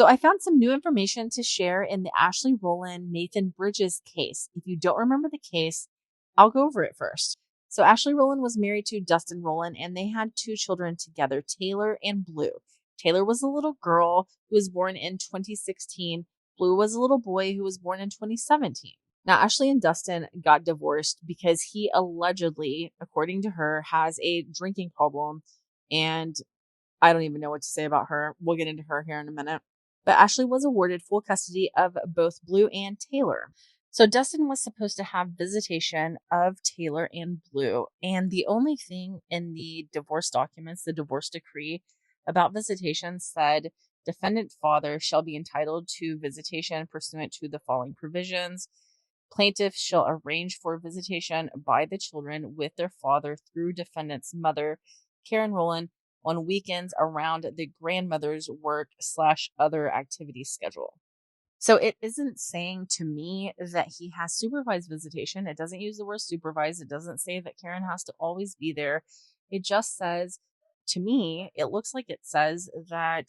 So I found some new information to share in the Ashley Rolland Nathan Bridges case. If you don't remember the case, I'll go over it first. So Ashley Rolland was married to Dustin Rolland, and they had two children together, Taylor and Blue. Taylor was a little girl who was born in 2016. Blue was a little boy who was born in 2017. Now, Ashley and Dustin got divorced because he allegedly, according to her, has a drinking problem. And I don't even know what to say about her. We'll get into her here in a minute. But Ashley was awarded full custody of both Blue and Taylor. So Dustin was supposed to have visitation of Taylor and Blue. And the only thing in the divorce documents, the divorce decree about visitation said, defendant father shall be entitled to visitation pursuant to the following provisions. Plaintiff shall arrange for visitation by the children with their father through defendant's mother, Karen Rolland, on weekends around the grandmother's work/other activity schedule. So it isn't saying to me that he has supervised visitation. It doesn't use the word supervised. It doesn't say that Karen has to always be there. It just says, to me, it looks like it says that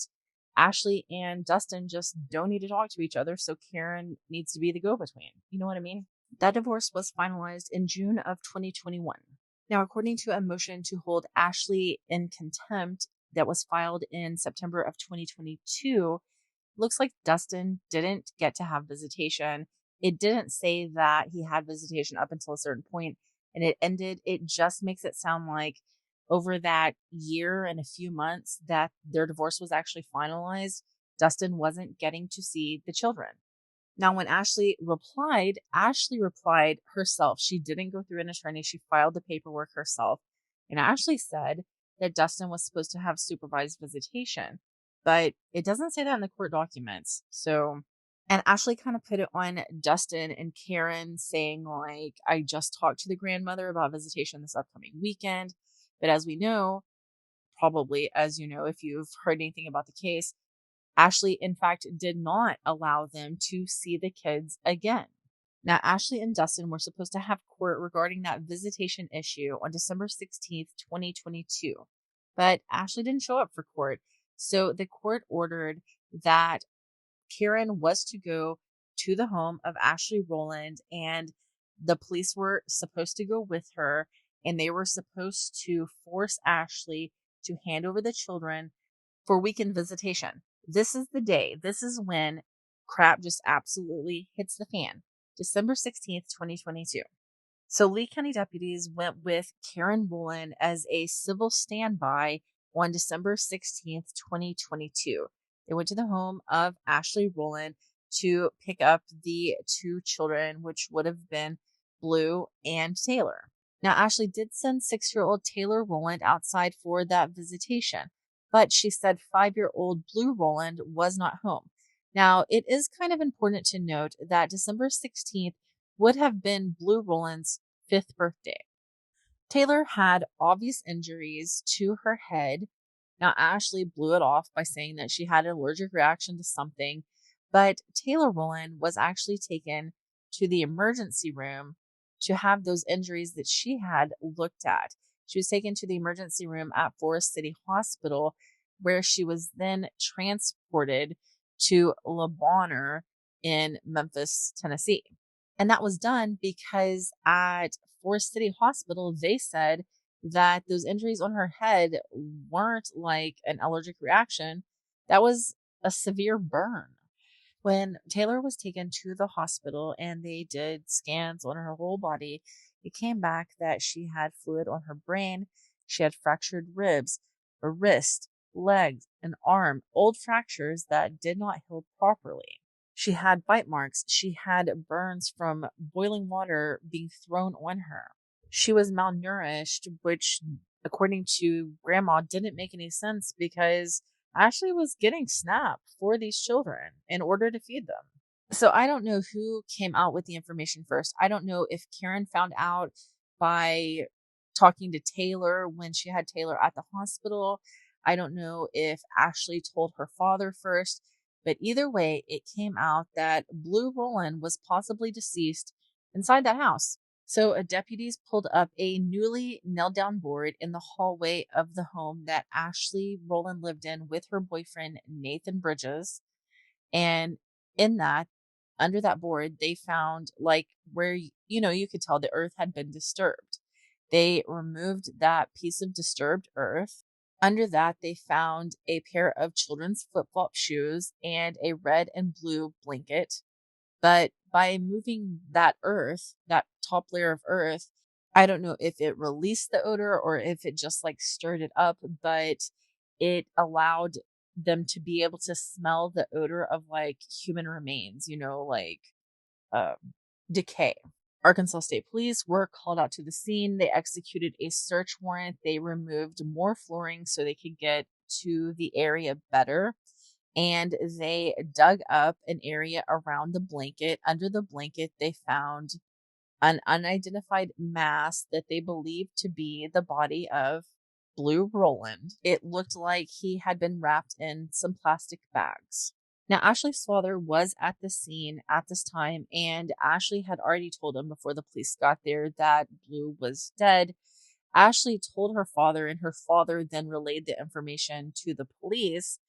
Ashley and Dustin just don't need to talk to each other, so Karen needs to be the go-between. You know what I mean? That divorce was finalized in June of 2021. Now, according to a motion to hold Ashley in contempt that was filed in September of 2022, looks like Dustin didn't get to have visitation. It didn't say that he had visitation up until a certain point and it ended. It just makes it sound like over that year and a few months that their divorce was actually finalized, Dustin wasn't getting to see the children. Now, when Ashley replied herself. She didn't go through an attorney. She filed the paperwork herself. And Ashley said that Dustin was supposed to have supervised visitation, but it doesn't say that in the court documents. And Ashley kind of put it on Dustin and Karen saying, like, I just talked to the grandmother about visitation this upcoming weekend. But as we know, probably as you know, if you've heard anything about the case, Ashley, in fact, did not allow them to see the kids again. Now, Ashley and Dustin were supposed to have court regarding that visitation issue on December 16th, 2022. But Ashley didn't show up for court. So the court ordered that Karen was to go to the home of Ashley Rolland, and the police were supposed to go with her, and they were supposed to force Ashley to hand over the children for weekend visitation. This is the day. This is when crap just absolutely hits the fan. December 16th, 2022. So Lee County deputies went with Karen Rolland as a civil standby on December 16th, 2022. They went to the home of Ashley Rolland to pick up the two children, which would have been Blue and Taylor. Now, Ashley did send 6-year-old Taylor Rolland outside for that visitation, but she said 5-year-old Blue Rolland was not home. Now, it is kind of important to note that December 16th would have been Blue Rolland's 5th birthday. Taylor had obvious injuries to her head. Now, Ashley blew it off by saying that she had an allergic reaction to something, but Taylor Rolland was actually taken to the emergency room to have those injuries that she had looked at. She was taken to the emergency room at Forest City Hospital, where she was then transported to Le Bonheur in Memphis, Tennessee. And that was done because at Forest City Hospital, they said that those injuries on her head weren't like an allergic reaction. That was a severe burn. When Taylor was taken to the hospital and they did scans on her whole body, it came back that she had fluid on her brain. She had fractured ribs, a wrist, legs, an arm, old fractures that did not heal properly. She had bite marks. She had burns from boiling water being thrown on her. She was malnourished, which, according to Grandma, didn't make any sense because Ashley was getting SNAP for these children in order to feed them. So I don't know who came out with the information first. I don't know if Karen found out by talking to Taylor when she had Taylor at the hospital. I don't know if Ashley told her father first. But either way, it came out that Blue Rolland was possibly deceased inside that house. So deputies pulled up a newly nailed down board in the hallway of the home that Ashley Rolland lived in with her boyfriend, Nathan Bridges. And in that, under that board, they found like where, you could tell the earth had been disturbed. They removed that piece of disturbed earth. Under that, they found a pair of children's flip flop shoes and a red and blue blanket. But by moving that earth, that top layer of earth, I don't know if it released the odor or if it just like stirred it up, but it allowed them to be able to smell the odor of like human remains, like uh, decay. Arkansas State Police were called out to the scene. They executed a search warrant. They removed more flooring so they could get to the area better. And they dug up an area around the blanket. Under the blanket, they found an unidentified mass that they believed to be the body of Blue Rolland. It looked like he had been wrapped in some plastic bags. Now, Ashley's father was at the scene at this time, and Ashley had already told him before the police got there that Blue was dead. Ashley told her father, and her father then relayed the information to the police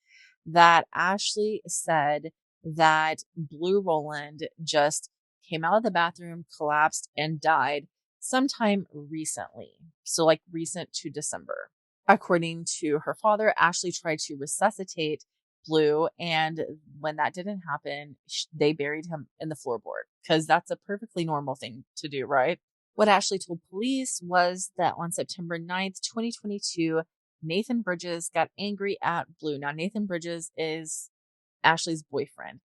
that Ashley said that Blue Rolland just came out of the bathroom, collapsed, and died sometime recently. So, like recent to December. According to her father, Ashley tried to resuscitate Blue, and when that didn't happen, they buried him in the floorboard because that's a perfectly normal thing to do, right? What Ashley told police was that on September 9th, 2022, Nathan Bridges got angry at Blue. Now, Nathan Bridges is Ashley's boyfriend.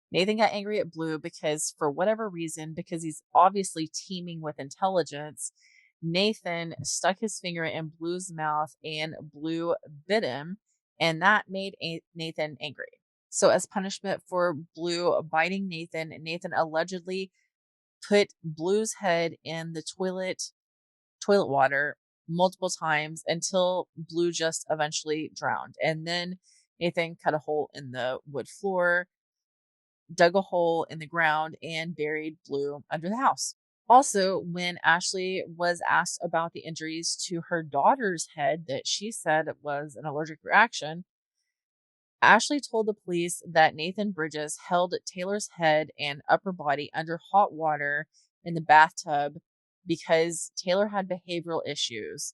Nathan got angry at Blue because, for whatever reason, because he's obviously teeming with intelligence, Nathan stuck his finger in Blue's mouth and Blue bit him, and that made Nathan angry. So, as punishment for Blue biting Nathan, Nathan allegedly put Blue's head in the toilet water multiple times until Blue just eventually drowned. And then Nathan cut a hole in the wood floor, dug a hole in the ground, and buried Blue under the house. Also, when Ashley was asked about the injuries to her daughter's head that she said was an allergic reaction, Ashley told the police that Nathan Bridges held Taylor's head and upper body under hot water in the bathtub because Taylor had behavioral issues.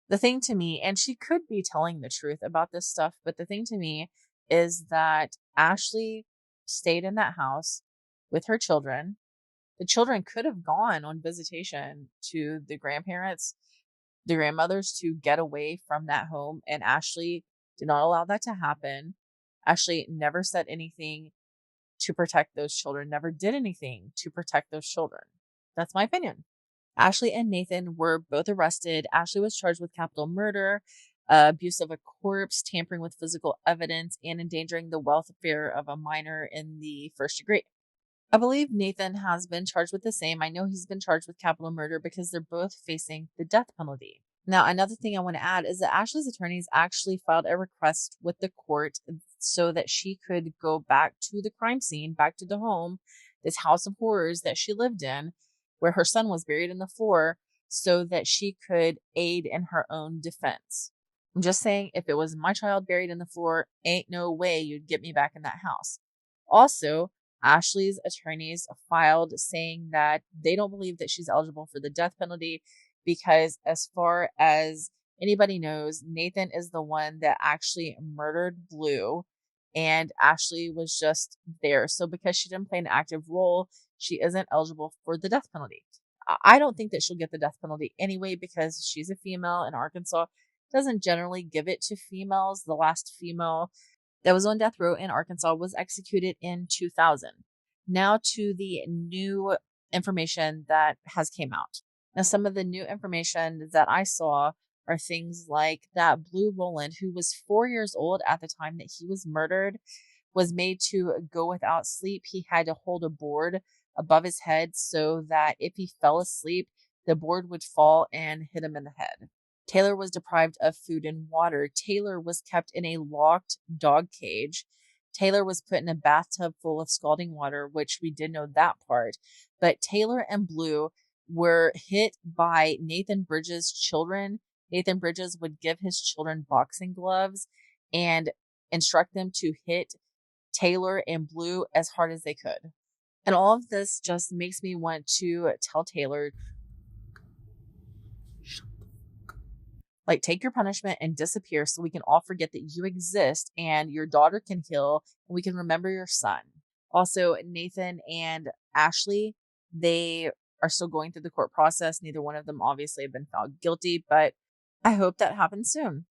The thing to me, and she could be telling the truth about this stuff, but the thing to me is that Ashley stayed in that house with her children. The children could have gone on visitation to the grandparents, the grandmothers, to get away from that home, and Ashley did not allow that to happen. Ashley never said anything to protect those children, never did anything to protect those children. That's my opinion. Ashley and Nathan were both arrested. Ashley was charged with capital murder, abuse of a corpse, tampering with physical evidence, and endangering the welfare of a minor in the first degree. I believe Nathan has been charged with the same. I know he's been charged with capital murder because they're both facing the death penalty. Now, another thing I want to add is that Ashley's attorneys actually filed a request with the court so that she could go back to the crime scene, back to the home, this house of horrors that she lived in, where her son was buried in the floor, so that she could aid in her own defense. I'm just saying, if it was my child buried in the floor, ain't no way you'd get me back in that house. Also, Ashley's attorneys filed saying that they don't believe that she's eligible for the death penalty because, as far as anybody knows, Nathan is the one that actually murdered Blue, and Ashley was just there. So because she didn't play an active role, she isn't eligible for the death penalty. I don't think that she'll get the death penalty anyway because she's a female, and Arkansas doesn't generally give it to females. The last female that was on death row in Arkansas was executed in 2000. Now to the new information that has came out. Now, some of the new information that I saw are things like that Blue Rolland, who was 4 years old at the time that he was murdered, was made to go without sleep. He had to hold a board above his head so that if he fell asleep, the board would fall and hit him in the head. Taylor was deprived of food and water. Taylor was kept in a locked dog cage. Taylor was put in a bathtub full of scalding water, which we did know that part. But Taylor and Blue were hit by Nathan Bridges' children. Nathan Bridges would give his children boxing gloves and instruct them to hit Taylor and Blue as hard as they could. And all of this just makes me want to tell Taylor, like, take your punishment and disappear so we can all forget that you exist and your daughter can heal and we can remember your son. Also, Nathan and Ashley, they are still going through the court process. Neither one of them obviously have been found guilty, but I hope that happens soon.